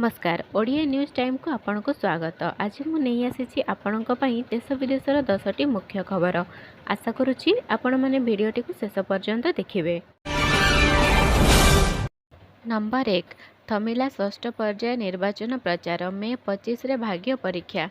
नमस्कार Odia news time को आपनको स्वागत। आज मुझे आसी आपणों देश विदेशर 10टी मुख्य खबर। आशा करुच्ची आपण मैंने भिडटी को शेष पर्यंत देखिए। नंबर 1 थमिला षष्ठ पर्याय निर्वाचन प्रचार मे 25 रे भाग्य परीक्षा।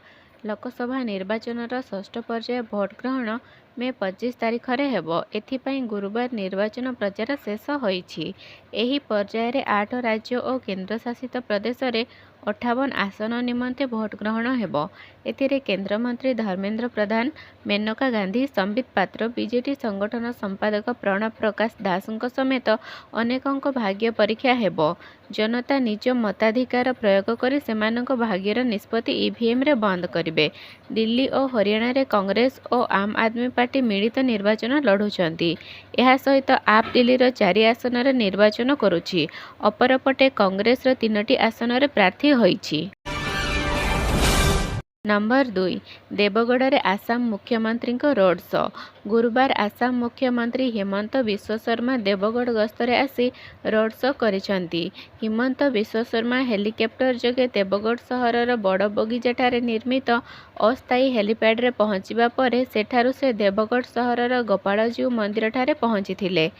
लोकसभा निर्वाचन षष्ठ पर्याय भोट ग्रहण मे 25 तारीख रे हेबो। एथिपाई गुरुवार निर्वाचन प्रचार शेष होईछि। एही पर्याय रे 8 राज्य और केंद्र शासित प्रदेश रे 58 आसन निमंते भोट ग्रहण हेबो। एथिरे केंद्र मंत्री धर्मेंद्र प्रधान, मेनका गांधी, संबित पात्र, बीजेडी संगठन संपादक प्रणब प्रकाश दासଙ୍କ समेत अनेकଙ୍କ भाग्य परीक्षा हेबो। जनता निज मताधिकार प्रयोग करी सेमानଙ୍କ भाग्यर निष्पत्ति ईवीएम रे बंद करिवे। दिल्ली और हरियाणा रे कांग्रेस और आम आदमी पार्टी मिलित निर्वाचन लढुछंती। एहा सहित आप दिल्ली रो 4 आसन रे निर्वाचन करुछि। अपरपटे कांग्रेस रो 3टी आसन रे प्रार्थी होईछि। नंबर 2 देवगढ़ रे आसाम मुख्यमंत्री को रोड शो। गुरुवार आसाम मुख्यमंत्री हिमंत विश्व शर्मा देवगढ़ गस्तरे आसी रोड शो करिसंती। हिमंत विश्व शर्मा हेलिकॉप्टर जगे देवगढ़ सहरर बड़ बगीचाठारे निर्मित अस्थायी हेलीपैड रे पहुंचीबा परे सेठारु से देवगढ़ सहरर गोपालजीउ मंदिर ठारे पहुंचीथिले।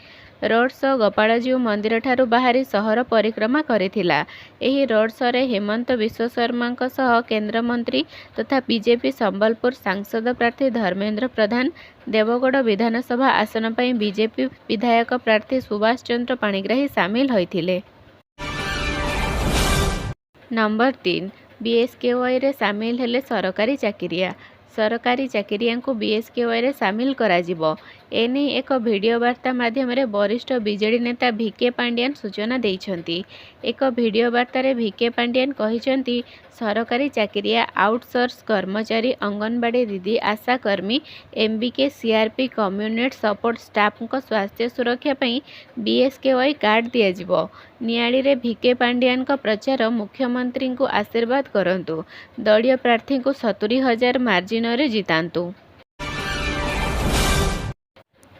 रोड शो गोपालजीउ मंदिर ठारू बाहरी सहर परिक्रमा करिथिला। एही रोड शो रे हेमंत विश्व शर्मा सह केंद्र मंत्री तथा बीजेपी संबलपुर सांसद प्रार्थी धर्मेंद्र प्रधान, देवगढ़ विधानसभा आसन पर बीजेपी विधायक प्रार्थी सुभाष चंद्र पाणिग्राही सामिल होइथिले। नंबर 3 बीएसकेवाई रे सामिल हेले सरकारी चाकिरिया। सरकारी चाकिरिया को बीएसकेवाई रे सामिल करा जिवो। एने एक वीडियो वार्ता माध्यम रे वरिष्ठ बीजेडी नेता वीके पांड्यान सूचना देइछंती। एक वीडियो वार्ता रे वीके पांड्यान कहिछंती सरकारी चाकिरिया आउटसोर्स कर्मचारी, अंगनवाड़ी दीदी, आशा कर्मी, MBK, CRP, community support staff को स्वास्थ्य सुरक्षा पई बीएसकेवाई कार्ड दिया जिवो। नियाली रे वीके पांड्यान को प्रचार मुख्यमंत्री को आशीर्वाद करंतु। दलीय प्रार्थी को 70,000 मार्जिन रे जितांतु।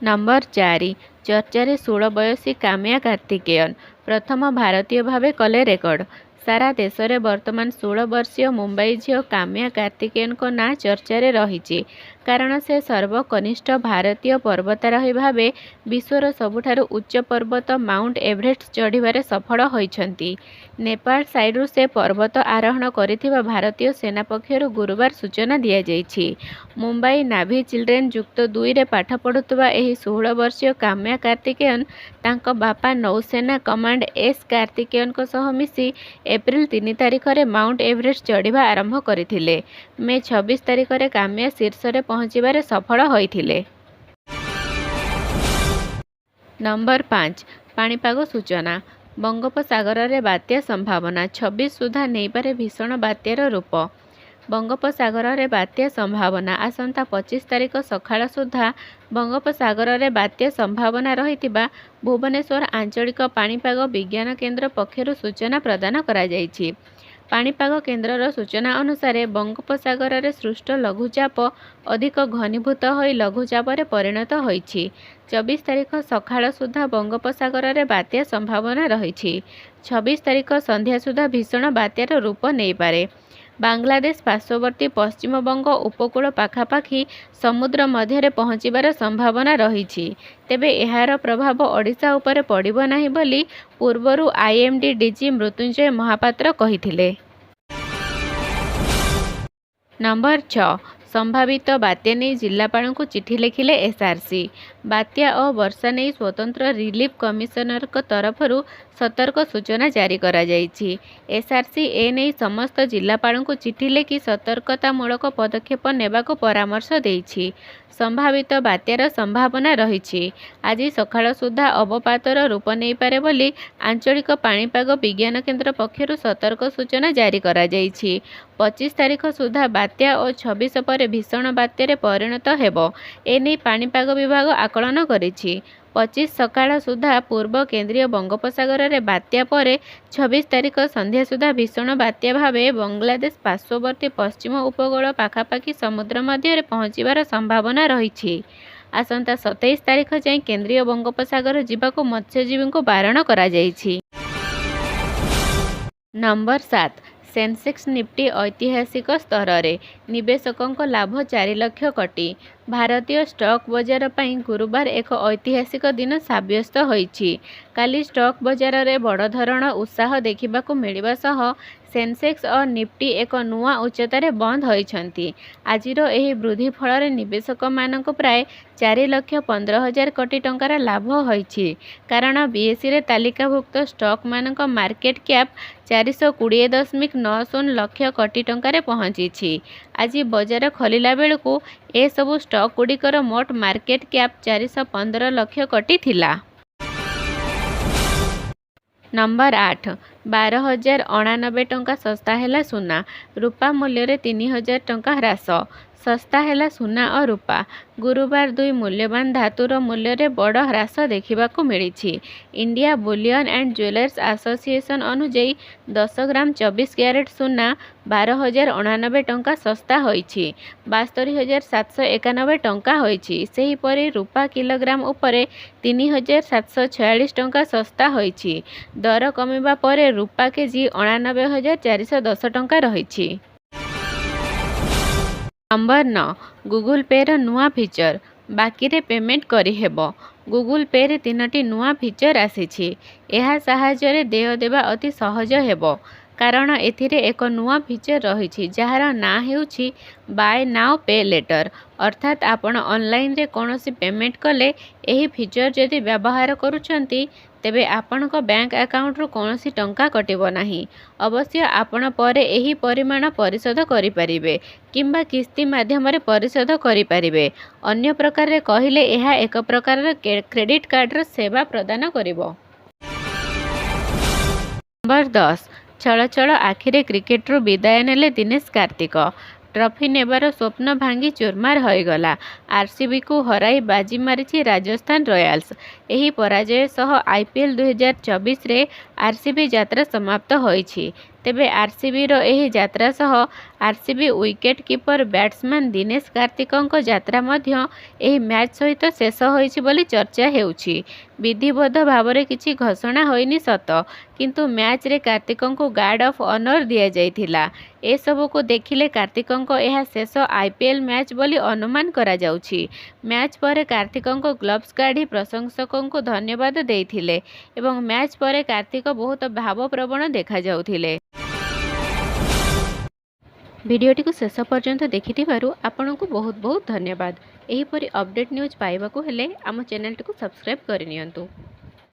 नंबर 4 चर्चा रे 16 बयसी काम्या कार्तिकेयन प्रथम भारतीय भावे कले रेकर्ड। सारा देश में वर्तमान 16 वर्षीय मुंबई झील काम्या कार्तिकेयन को ना चर्चा रे रहिछि। कारण से सर्वकनिष्ठ भारतीय पर्वतारोही भावे विश्वर सबुठारु उच्च पर्वत माउंट एवरेस्ट चढ़िबारे सफल होइछंती। नेपाल साइडु से पर्वत आरोहण करिथिबा भारतीय सेना पक्षरु गुरुवार सूचना दिया जाइछि। मुंबई नाभी चिल्ड्रेन युक्त 2 रे पाठ पढ़ुतबा एही 16 वर्षीय काम्या कार्तिकेयन तांको बापा नौसेना कमांड एस कार्तिकेयन को सह मिसी एप्रिल 3 तारिख रे माउंट एवरेस्ट चढ़िबा आरंभ करथिले। मे 26 तारिख रे काम्या शीर्ष रे पहुंचीबारे सफल होइथिले। नंबर 5 पाणीपाग सूचना। बंगोपसागर रे बात्या संभावना 26 सुधा नैपारे भीषण बात्यार रूप। बंगोपसागर रे बात्या संभावना आसंता 25 तारिख सकाळ सुधा बंगोपसागर रे बात्या संभावना रहितिबा भुवनेश्वर आंचलिक पाणीपाग विज्ञान केंद्र पक्षरु सूचना प्रदान करा जाइछि। पाणीपाग केन्द्रर सूचना अनुसार बंगोपसागर रे सृष्ट लघुचाप अधिक घनीभूत होई लघुचाप रे परिणत होइछि। 24 तारिख सकाळ सुधा बंगोपसागर रे बात्या संभावना रहिछि। 26 तारिख संध्या सुधा भीषण बात्यार रूप नहीं पारे। बांग्लादेश पार्श्ववर्ती पश्चिम बंग उपकूल पाखापाखि समुद्र मध्य पहुँचबार संभावना रही। तेबे एहार प्रभाव ओडिशा उपरे पड़िबो नाही बोली पूर्वरु आईएमडी डीजी मृत्युंजय महापात्र कहिथिले। नंबर 6 संभावित बात्या नहीं जिलापाल को चिठी लिखिले एसआरसी। बात्या और वर्षा नहीं स्वतंत्र रिलीफ कमिशनर को तरफरु सतर्क सूचना जारी करा जाइछि। एसआरसी ए नहीं समस्त जिलापाल को चिठी लिखि सतर्कतामूलक पदक्षेप नेबा को परामर्श देइछि। संभावित बात्यार संभावना रही। आज सकाळ सुधा अवपातर रूप नहीं पारे बोली आंचलिक पाणीपाग विज्ञान केन्द्र पक्षरु सतर्क सूचना जारी करा जाइछि। 25 तारिख सुधा बात्या और 26 पर भीषण बात्यारे परिणत हेबो एने पाणीपाग विभाग आकलन करिछि। 25 सकाळ सुधा पूर्व केंद्रीय बंगोपसागर रे बात्या परे 26 तारिख संध्या सुधा भीषण बात्या भावे बांग्लादेश पार्श्ववर्ती पश्चिम उपकूल पाखापाखि समुद्र मध्य पहुँचबार संभावना रही। आसंता 27 तारिख जाए केंद्रीय बंगोपसागर जीवाको मत्स्यजीवी को बारण करा जाइछि। नंबर 7 सेंसेक्स निफ्टी ऐतिहासिक स्तर में निवेशकों लाभ 4 लाख कोटी। भारतीय स्टॉक बजार पर गुरुवार एक ऐतिहासिक दिन सब्यस्त होईछि। काली स्टॉक बजार में बड़ धरण उत्साह देखा मिलवा सह सेंसेक्स और निफ्टी एक नुआ उच्चतार बंद होइछंती। आजिर एही वृद्धि फल निवेशक मानक प्राय 4,15,000 कोटी टंकार लाभ होइछि। कारण बीएसई रे तालिकाभुक्त स्टॉक मानक मार्केट कैप 420.90 लाख कोटी टंकार पहुंची। आज बजार खोलिला बेलू ए सबु स्टॉक गुड़िकर मोट मार्केट कैप 415 लाख कोटी थिला। नंबर 8 12,099 टंका सस्ता है सुना। रूपा मूल्य रे 3,000 टंका ह्रास। सस्ता है सुना और रूपा। गुरुवार दुई मूल्यवान धातुर मूल्य रे बड़ ह्रास देखा मिली। India bullion and jewellers association अनुजाई 10 ग्राम 24 कैरेट सुना 12,099 टंका सस्ता होईछि। 72,791 टंका होईछि। सेहीपरि रूपा किलोग्राम उपरे 3,746 टंका सस्ता होईछि। दर कमिबा परे रूपा केजी 89,410 टंका रहिछि। नंबर 9 गूगल पे र नुआ फीचर बाकी रे पेमेंट करी हेबो। गूगल पे रे 3टी नुआ फीचर आसीछि। एहा सहायता रे देय देबा अति सहज हेबो। कारण एथिरे एक नुआ फीचर रही जार ना हेउछि बाय नाउ पे लेटर। अर्थात आपण ऑनलाइन रे कोनोसी पेमेंट कले एही फीचर जदि व्यवहार करूछंती तेबे आपणक बैंक अकाउंट रु कोनोसी टंका कटिबो नाही। अवश्य आपण परे एही परिमाण परिशोध करि परिबे किंबा किस्ती माध्यम रे परिशोध करि परिबे। अन्य प्रकार रे कहिले एहा एक प्रकार रे क्रेडिट कार्ड रो सेवा प्रदान करिवो। नंबर 10 छल छल आखिरे क्रिकेट रु विदाय नेले दिनेश कार्तिक। ट्रॉफी नेबार स्वप्न भांगी चूरमार होईगला। आरसीबी को हराई बाजी मारिछि राजस्थान रॉयल्स। एही पराजय सह आईपीएल 2024 रे आरसीबी यात्रा समाप्त होईछि। तेबे आरसीबी रो एही यात्रा सह RCB wicket keeper batsman Dinesh कार्तिकଙ୍କ यात्रा मध्य एही मैच सहित शेष होईछि बोली चर्चा हेउछि। विधिबद्ध भावरे किछि घोषणा होइनि सत किंतु मैच रे कार्तिकଙ୍କୁ गार्ड ऑफ ऑनर दिया जाइथिला। ए सबु को देखिले कार्तिकଙ୍କ एहा शेष आईपीएल मैच बोली अनुमान करा जाउछि। मैच परे कार्तिकଙ୍କ ग्लव्स काढी प्रशंसकଙ୍କୁ धन्यवाद देइथिले एवं मैच परे कार्तिक बहुत भावप्रवण देखा जाउथिले। भिडियोटी को शेष पर्यंत देखिथिबारु आपनकु बहुत बहुत धन्यवाद। एहीपरि अपडेट न्यूज पाइबाकु हेले आम चैनल टी को सब्सक्राइब करि नियंतु।